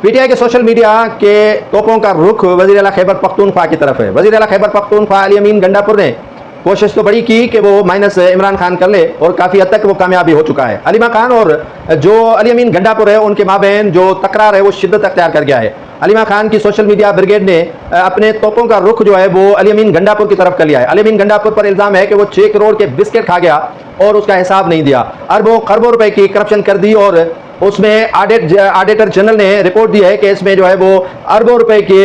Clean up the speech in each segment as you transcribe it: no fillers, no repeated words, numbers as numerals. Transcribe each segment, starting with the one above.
PTI के social media के तोपों का रुख वज़ीर आला खैबर पख्तूनख्वा की तरफ है। वज़ीर आला खैबर पख्तूनख्वा अली अमीन गंडापुर ने कोशिश तो बड़ी की कि वो माइनस इमरान खान कर ले और काफ़ी हद तक वो कामयाब भी हो चुका है। अलीमा खान और जो अली अमीन गंडापुर है उनके माबेन जो तकरार है वो शिद्दत अख्तियार कर गया है। अलीमा खान की सोशल मीडिया ब्रिगेड ने अपने तोपों का रुख जो है वो अली अमीन गंडापुर की तरफ कर लिया है। अली अमीन गंडापुर पर इल्ज़ाम है कि वो 6 करोड़ के बिस्किट खा गया और उसका हिसाब नहीं दिया। अरबों खरबों रुपए की करप्शन कर दी और उसमें ऑडिटर जनरल ने रिपोर्ट दी है कि इसमें जो है वो अरबों रुपए की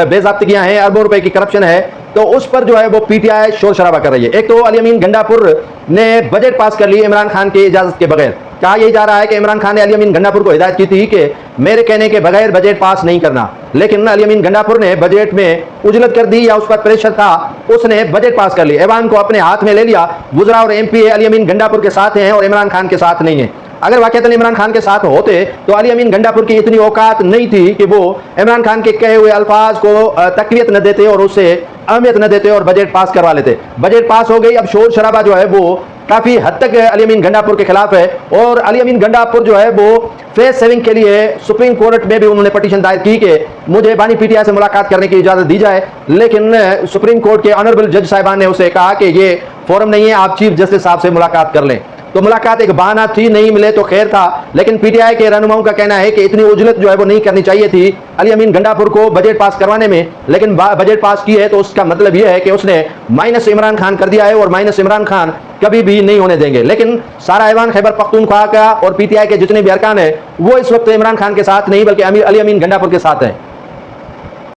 बेज़ाब्तियां हैं, अरबों रुपए की करप्शन है। तो उस पर जो है वो पीटीआई शोर शराबा कर रही है। एक तो अली अमीन गंडापुर ने बजट पास कर ली इमरान खान की इजाजत के बगैर। कहा यही जा रहा है कि इमरान खान ने अली अमीन गंडापुर को हिदायत की थी कि मेरे कहने के बगैर बजट पास नहीं करना, लेकिन अली अमीन गंडापुर ने बजट में उजलत कर दी या उस पर प्रेशर था, उसने बजट पास कर ली, ऐवान को अपने हाथ में ले लिया। वुज़रा और एमपी अली अमीन गंडापुर के साथ हैं और इमरान खान के साथ नहीं है। अगर वाकईतन इमरान खान के साथ होते तो अली अमीन गंडापुर की इतनी औकात नहीं थी कि वो इमरान खान के कहे हुए अल्फाज को तकवीत न देते और उससे अहमियत न देते और बजट पास करवा लेते। बजट पास हो गई, अब शोर शराबा जो है वो काफ़ी हद तक अली अमीन गंडापुर के खिलाफ है और अली अमीन गंडापुर जो है वो फेस सेविंग के लिए सुप्रीम कोर्ट में भी उन्होंने पटिशन दायर की कि मुझे बानी पीटीआई से मुलाकात करने की इजाज़त दी जाए, लेकिन सुप्रीम कोर्ट के ऑनरेबल जज साहिबान ने उसे कहा कि ये फोरम नहीं है, आप चीफ जस्टिस साहब से मुलाकात कर लें। तो मुलाकात एक बहाना थी, नहीं मिले तो खैर था, लेकिन पीटीआई के रहनुमाओं का कहना है कि इतनी उजलत जो है वो नहीं करनी चाहिए थी अली अमीन गंडापुर को बजट पास करवाने में, लेकिन बजट पास की है तो उसका मतलब यह है कि उसने माइनस इमरान खान कर दिया है और माइनस इमरान खान कभी भी नहीं होने देंगे। लेकिन सारा ऐवान खैबर पख्तूनख्वा का और पीटीआई के जितने भी अरकान है वो इस वक्त इमरान खान के साथ नहीं बल्कि अली अमीन गंडापुर के साथ हैं।